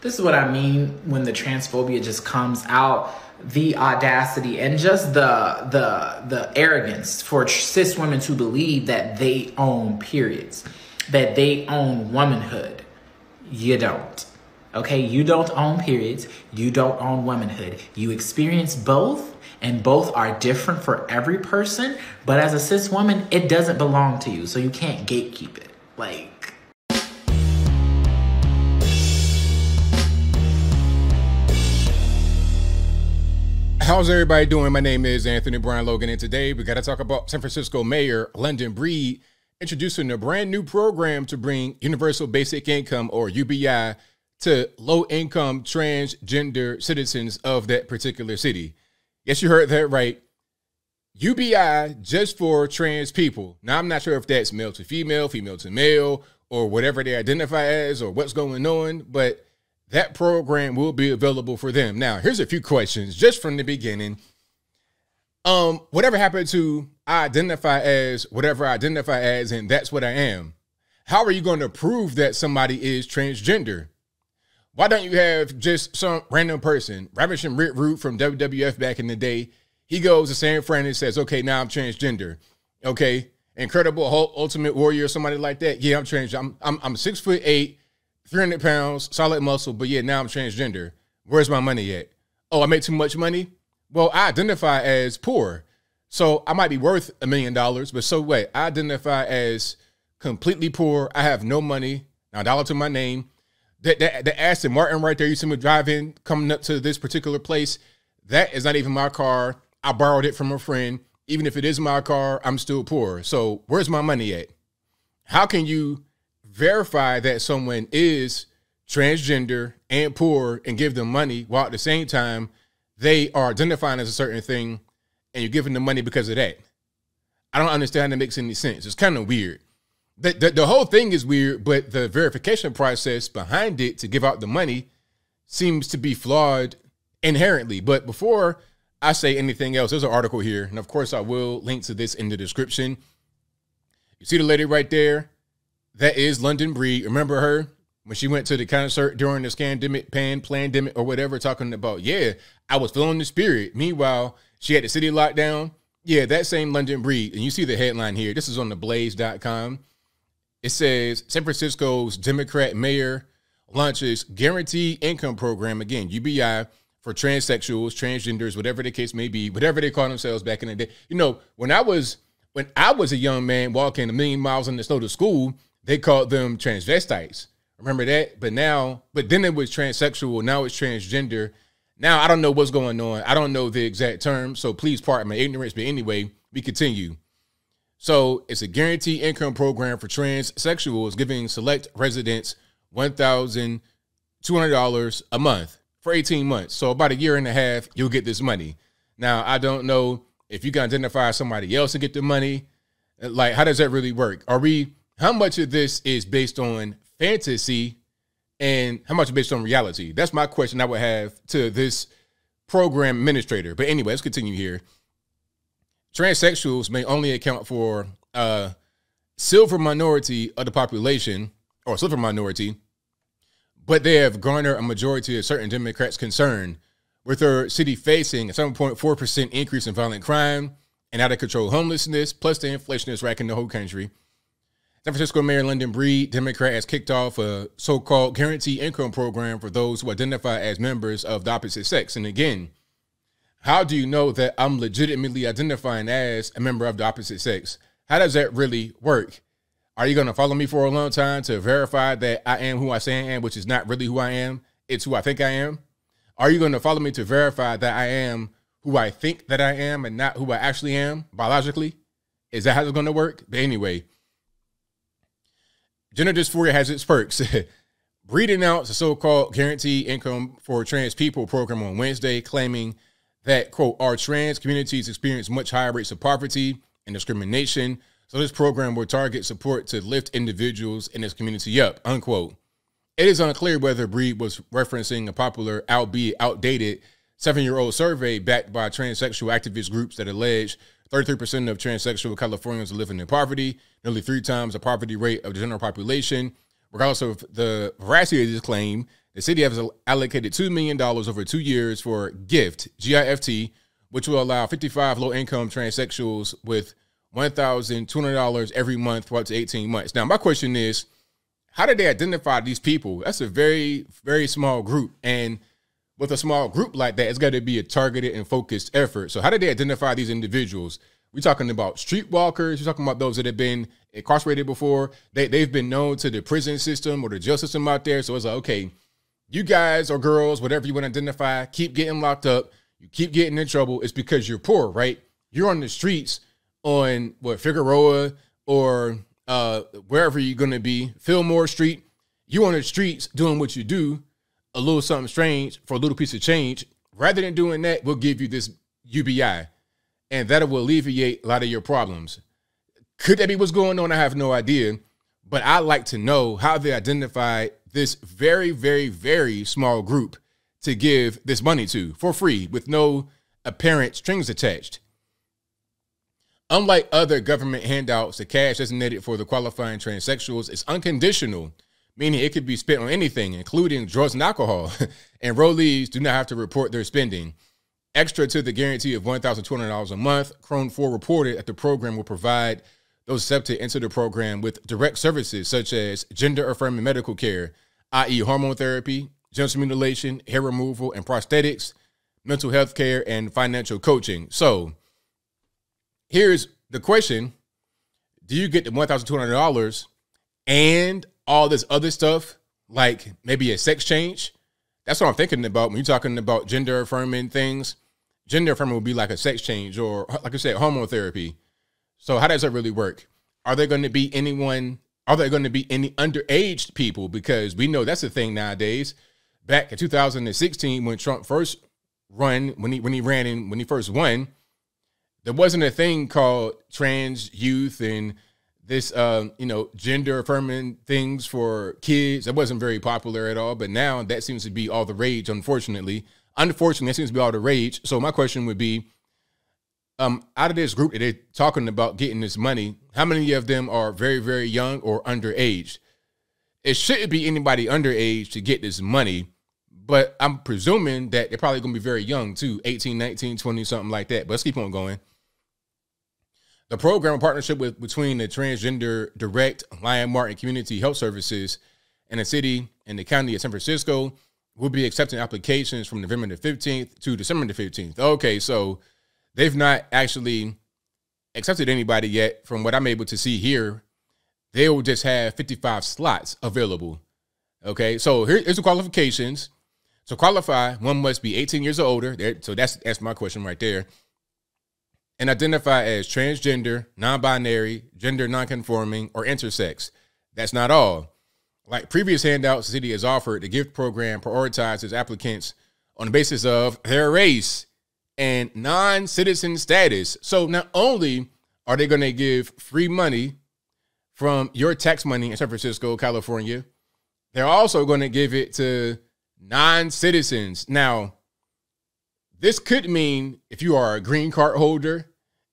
This is what I mean when the transphobia just comes out. The audacity and just the arrogance for cis women to believe that they own periods, that they own womanhood. You don't. Okay, you don't own periods. You don't own womanhood. You experience both, and both are different for every person. But as a cis woman, it doesn't belong to you, so you can't gatekeep it. Like. How's everybody doing? My name is Anthony Brian Logan, and today we got to talk about San Francisco Mayor London Breed introducing a brand new program to bring universal basic income, or UBI, to low-income transgender citizens of that particular city. Yes, you heard that right. UBI just for trans people. Now, I'm not sure if that's male to female to male, or whatever they identify as, or what's going on, but that program will be available for them. Now, here's a few questions just from the beginning. Whatever happened to I identify as whatever I identify as, and that's what I am? How are you going to prove that somebody is transgender? Why don't you have just some random person, Ravishing Rick Rude from WWF back in the day? He goes to San Fran and says, okay, now I'm transgender. Okay, Incredible Hulk, Ultimate Warrior, somebody like that. Yeah, I'm transgender. I'm 6'8", 300 pounds, solid muscle, but yeah, now I'm transgender. Where's my money at? Oh, I make too much money? Well, I identify as poor. So I might be worth $1 million, but so what? I identify as completely poor. I have no money. Now, $1 to my name. The Aston Martin right there, you see me driving, coming up to this particular place, that is not even my car. I borrowed it from a friend. Even if it is my car, I'm still poor. So where's my money at? How can you verify that someone is transgender and poor and give them money while at the same time they are identifying as a certain thing and you're giving them money because of that? I don't understand that makes any sense. It's kind of weird. The whole thing is weird, but the verification process behind it to give out the money seems to be flawed inherently. But before I say anything else, there's an article here, and of course I will link to this in the description. You see the lady right there? That is London Breed. Remember her when she went to the concert during the pandemic or whatever, talking about, yeah, I was feeling the spirit. Meanwhile, she had the city locked down. Yeah, that same London Breed. And you see the headline here. This is on theblaze.com. It says San Francisco's Democrat mayor launches guaranteed income program, again, UBI, for transsexuals, transgenders, whatever the case may be, whatever they call themselves back in the day. You know, when I was a young man walking 1,000,000 miles in the snow to school, they called them transvestites. Remember that? But then it was transsexual. Now it's transgender. Now I don't know what's going on. I don't know the exact term, so please pardon my ignorance. But anyway, we continue. So it's a guaranteed income program for transsexuals, giving select residents $1,200 a month for 18 months. So about a year and a half, you'll get this money. Now, I don't know if you can identify somebody else and get the money. Like, how does that really work? How much of this is based on fantasy and how much is based on reality? That's my question I would have to this program administrator. But anyway, let's continue here. Transsexuals may only account for a silver minority of the population, or silver minority, but they have garnered a majority of certain Democrats' concern, with their city facing a 7.4% increase in violent crime and out-of-control homelessness, plus the inflation that's racking the whole country. San Francisco Mayor London Breed, Democrat, has kicked off a so-called guaranteed income program for those who identify as members of the opposite sex. And again, how do you know that I'm legitimately identifying as a member of the opposite sex? How does that really work? Are you going to follow me for a long time to verify that I am who I say I am, which is not really who I am? It's who I think I am. Are you going to follow me to verify that I am who I think that I am and not who I actually am biologically? Is that how it's going to work? But anyway, gender dysphoria has its perks. Breed announced a so-called guaranteed income for trans people program on Wednesday, claiming that, quote, our trans communities experience much higher rates of poverty and discrimination. So this program will target support to lift individuals in this community up, unquote. It is unclear whether Breed was referencing a popular, albeit outdated, 7-year-old survey backed by transsexual activist groups that allege 33% of transsexual Californians are living in poverty, nearly 3 times the poverty rate of the general population. Regardless of the veracity of this claim, The city has allocated $2 million over 2 years for GIFT, GIFT, which will allow 55 low-income transsexuals with $1,200 every month for up to 18 months. Now, my question is, how did they identify these people? That's a very, very small group. And with a small group like that, it's got to be a targeted and focused effort. So how did they identify these individuals? We're talking about streetwalkers. We're talking about those that have been incarcerated before. They've been known to the prison system or the jail system out there. So it's like, okay, you guys or girls, whatever you want to identify, keep getting locked up. You keep getting in trouble. It's because you're poor, right? You're on the streets on Figueroa or wherever you're going to be, Fillmore Street. You on the streets doing what you do, a little something strange for a little piece of change. Rather than doing that, we'll give you this UBI, and that will alleviate a lot of your problems. Could that be what's going on? I have no idea, but I'd like to know how they identified this very, very, very small group to give this money to for free with no apparent strings attached. Unlike other government handouts, the cash designated for the qualifying transsexuals is unconditional, meaning it could be spent on anything, including drugs and alcohol. Enrollees do not have to report their spending. Extra to the guarantee of $1,200 a month, Crone 4 reported that the program will provide those accepted into the program with direct services such as gender-affirming medical care, i.e. hormone therapy, genital mutilation, hair removal, and prosthetics, mental health care, and financial coaching. So here's the question. Do you get the $1,200 and all this other stuff, like maybe a sex change? That's what I'm thinking about when you're talking about gender affirming things. Gender affirming would be like a sex change or, like I said, hormone therapy. So how does that really work? Are there going to be any underage people? Because we know that's a thing nowadays. Back in 2016, when Trump first when he first won, there wasn't a thing called trans youth and this, gender affirming things for kids. That wasn't very popular at all. But now that seems to be all the rage, unfortunately. Unfortunately, that seems to be all the rage. So my question would be, out of this group that they're talking about getting this money, how many of them are very, very young or underage? It shouldn't be anybody underage to get this money, but I'm presuming that they're probably going to be very young too, 18, 19, 20, something like that. But let's keep on going. The program, in partnership between the Transgender Direct, Lion Martin Community Health Services, and the city and the county of San Francisco, will be accepting applications from November the 15th to December the 15th. Okay, so they've not actually accepted anybody yet. From what I'm able to see here, they will just have 55 slots available. Okay, so here's the qualifications. To qualify, one must be 18 years or older. So that's my question right there. And identify as transgender, non-binary, gender non-conforming, or intersex. That's not all. Like previous handouts the city has offered, the GIFT program prioritizes applicants on the basis of their race and non-citizen status. So not only are they going to give free money from your tax money in San Francisco, California, they're also going to give it to non-citizens. Now, this could mean if you are a green card holder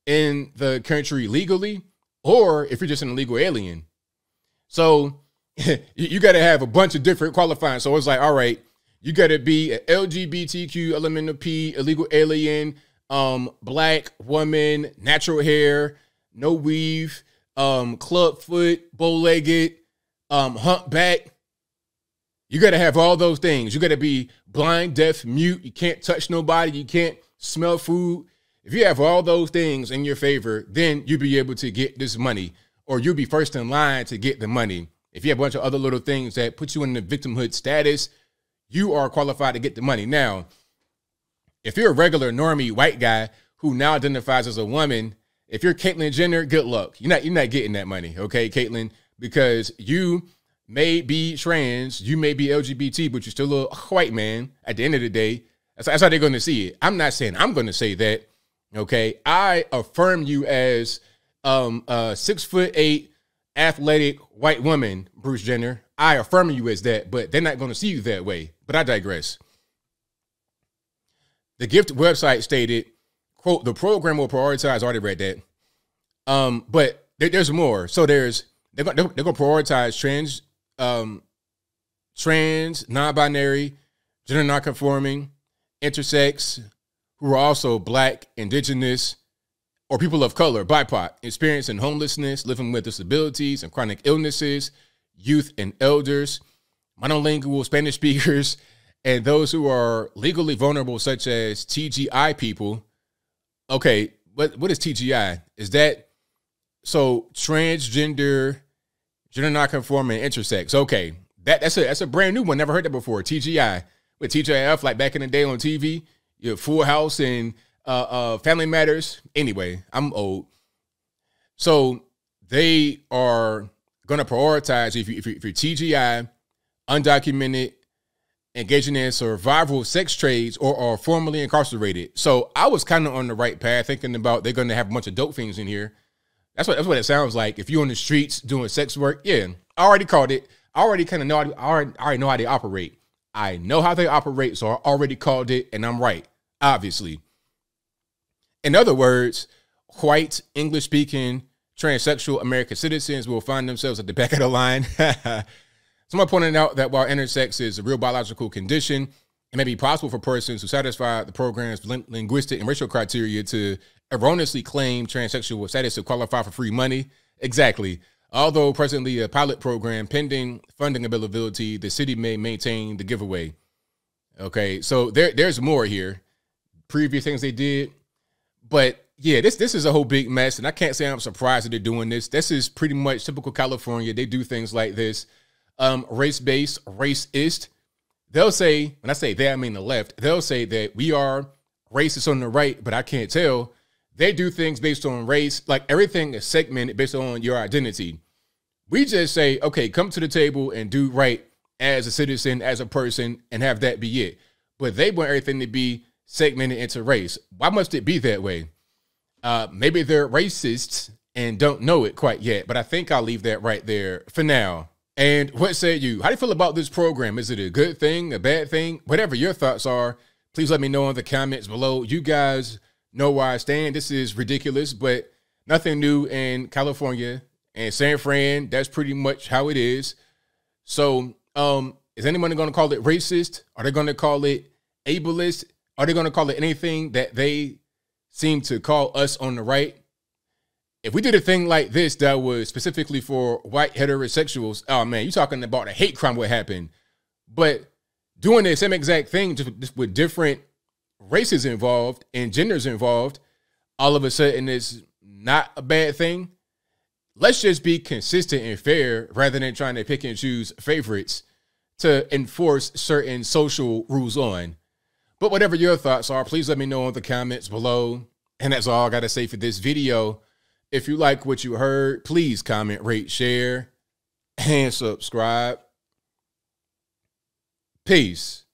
in the country legally, or if you're just an illegal alien. So you got to have a bunch of different qualifying. So it's like, all right, you got to be an LGBTQ element P, illegal alien, black woman, natural hair, no weave, club foot, bow-legged, humpback. You got to have all those things. You got to be blind, deaf, mute. You can't touch nobody. You can't smell food. If you have all those things in your favor, then you'll be able to get this money, or you'll be first in line to get the money. If you have a bunch of other little things that put you in the victimhood status, you are qualified to get the money. Now, if you're a regular normie white guy who now identifies as a woman, if you're Caitlyn Jenner, good luck. You're not getting that money, okay, Caitlyn, because you may be trans, you may be LGBT, but you're still a white man at the end of the day. That's how they're going to see it. I'm not saying I'm going to say that, okay? I affirm you as a 6'8" athletic white woman, Bruce Jenner. I affirm you as that, but they're not going to see you that way. But I digress. The GIFT website stated, quote, the program will prioritize, I already read that. But there's more. So they're going to prioritize trans, non-binary, gender non-conforming, intersex, who are also Black, Indigenous, or people of color, BIPOC, experiencing homelessness, living with disabilities and chronic illnesses, youth and elders, monolingual Spanish speakers, and those who are legally vulnerable, such as TGI people. Okay, what is TGI? Is that, so transgender, gender non-conforming, intersex. Okay, that's a brand new one. Never heard that before. TGI. With TGIF, like back in the day on TV, you know, Full House and Family Matters. Anyway, I'm old. So they are going to prioritize if you're TGI, undocumented, engaging in survival sex trades, or are formerly incarcerated. So I was kind of on the right path, thinking about they're going to have a bunch of dope things in here. That's what it sounds like. If you're on the streets doing sex work, yeah, I already called it. I already kind of know. I already know how they operate. I know how they operate, so I already called it, and I'm right, obviously. In other words, white, English-speaking, transsexual American citizens will find themselves at the back of the line. Someone pointed out that while intersex is a real biological condition, it may be possible for persons who satisfy the program's linguistic and racial criteria to erroneously claim transsexual status to qualify for free money. Exactly. Although presently a pilot program pending funding availability, the city may maintain the giveaway. Okay, so there's more here. Previous things they did. But yeah, this is a whole big mess, and I can't say I'm surprised that they're doing this. This is pretty much typical California. They do things like this. Race-based, racist. They'll say, when I say they, I mean the left, they'll say that we are racist on the right, but I can't tell. They do things based on race, like everything is segmented based on your identity. We just say, okay, come to the table and do right as a citizen, as a person, and have that be it. But they want everything to be segmented into race. Why must it be that way? Maybe they're racists and don't know it quite yet, but I think I'll leave that right there for now. And what say you? How do you feel about this program? Is it a good thing, a bad thing? Whatever your thoughts are, please let me know in the comments below. You guys know where I stand. This is ridiculous, but nothing new in California and San Fran. That's pretty much how it is. So is anyone going to call it racist? Are they going to call it ableist? Are they going to call it anything that they seem to call us on the right? If we did a thing like this that was specifically for white heterosexuals, oh man, you're talking about a hate crime would happen. But doing the same exact thing just with different races involved and genders involved, all of a sudden it's not a bad thing. Let's just be consistent and fair rather than trying to pick and choose favorites to enforce certain social rules on. But whatever your thoughts are, please let me know in the comments below. And that's all I got to say for this video. If you like what you heard, please comment, rate, share, and subscribe. Peace.